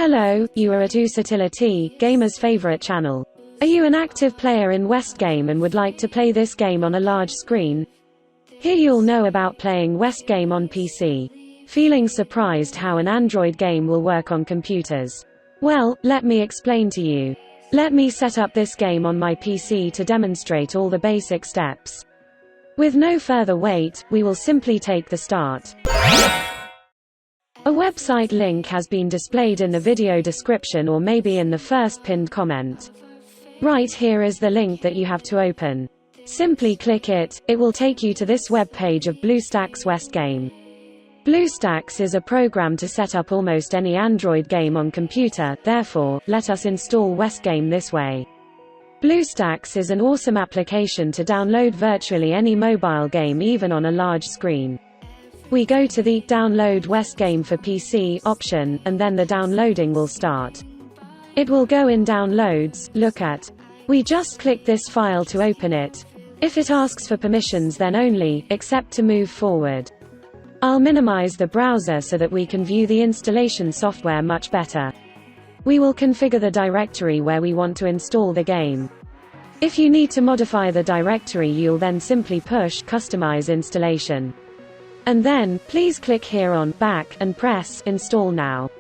Hello, you are at Usitility, gamers' favorite channel. Are you an active player in West Game and would like to play this game on a large screen? Here you'll know about playing West Game on PC. Feeling surprised how an Android game will work on computers? Well, let me explain to you. Let me set up this game on my PC to demonstrate all the basic steps. With no further wait, we will simply take the start. A website link has been displayed in the video description or maybe in the first pinned comment. Right here is the link that you have to open. Simply click it, it will take you to this web page of BlueStacks West Game. BlueStacks is a program to set up almost any Android game on computer, therefore, let us install West Game this way. BlueStacks is an awesome application to download virtually any mobile game even on a large screen. We go to the Download West Game for PC option, and then the downloading will start. It will go in Downloads, look at. We just click this file to open it. If it asks for permissions then only, accept to move forward. I'll minimize the browser so that we can view the installation software much better. We will configure the directory where we want to install the game. If you need to modify the directory you'll then simply push Customize Installation. And then, please click here on Back and press Install Now.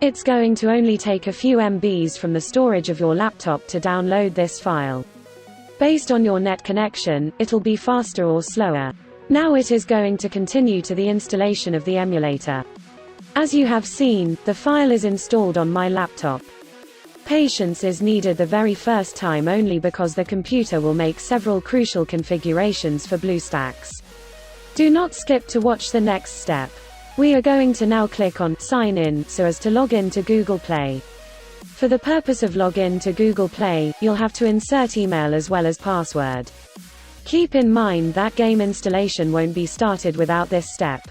It's going to only take a few MBs from the storage of your laptop to download this file. Based on your net connection, it'll be faster or slower. Now it is going to continue to the installation of the emulator. As you have seen, the file is installed on my laptop. Patience is needed the very first time only because the computer will make several crucial configurations for BlueStacks. Do not skip to watch the next step. We are going to now click on Sign In so as to log in to Google Play. For the purpose of login to Google Play, you'll have to insert email as well as password. Keep in mind that game installation won't be started without this step.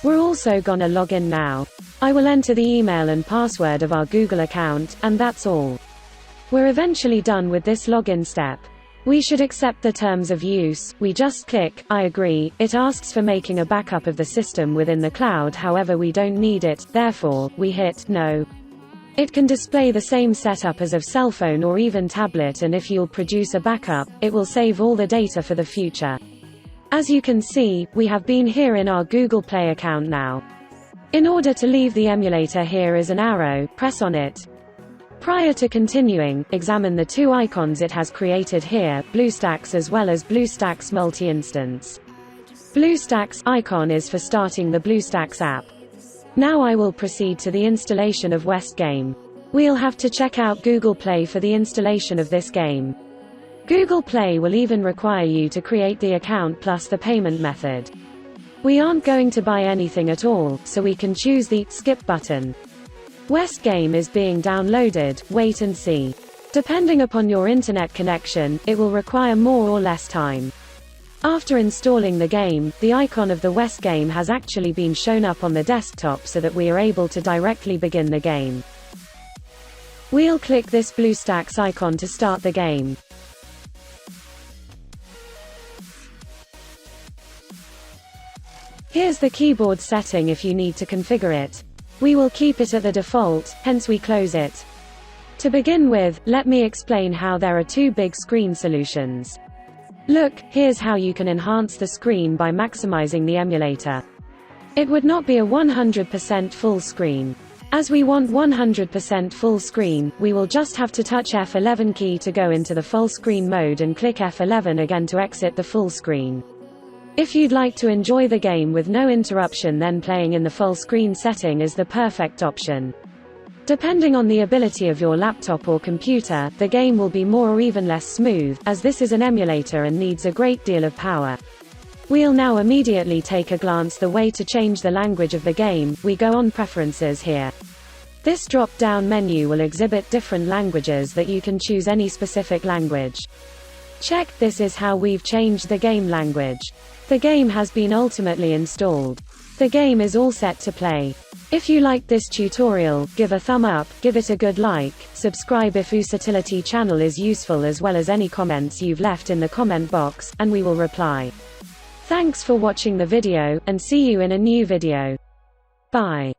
We're also gonna log in now. I will enter the email and password of our Google account, and that's all. We're eventually done with this login step. We should accept the terms of use. We just click I agree. It asks for making a backup of the system within the cloud, however we don't need it, therefore, we hit No. It can display the same setup as of cell phone or even tablet, and if you'll produce a backup, it will save all the data for the future. As you can see, we have been here in our Google Play account now. In order to leave the emulator, here is an arrow, press on it. Prior to continuing, examine the two icons it has created here, BlueStacks as well as BlueStacks Multi-Instance. BlueStacks icon is for starting the BlueStacks app. Now I will proceed to the installation of West Game. We'll have to check out Google Play for the installation of this game. Google Play will even require you to create the account plus the payment method. We aren't going to buy anything at all, so we can choose the Skip button. West Game is being downloaded, wait and see. Depending upon your internet connection, it will require more or less time. After installing the game, the icon of the West Game has actually been shown up on the desktop so that we are able to directly begin the game. We'll click this BlueStacks icon to start the game. Here's the keyboard setting if you need to configure it. We will keep it at the default, hence we close it. To begin with, let me explain how there are two big screen solutions. Look, here's how you can enhance the screen by maximizing the emulator. It would not be a 100% full screen. As we want 100% full screen, we will just have to touch F11 key to go into the full screen mode and click F11 again to exit the full screen. If you'd like to enjoy the game with no interruption, then playing in the full screen setting is the perfect option. Depending on the ability of your laptop or computer, the game will be more or even less smooth, as this is an emulator and needs a great deal of power. We'll now immediately take a glance the way to change the language of the game. We go on Preferences here. This drop-down menu will exhibit different languages that you can choose any specific language. Check, this is how we've changed the game language. The game has been ultimately installed. The game is all set to play. If you liked this tutorial, give a thumb up, give it a good like, subscribe if Usitility channel is useful, as well as any comments you've left in the comment box, and we will reply. Thanks for watching the video, and see you in a new video. Bye.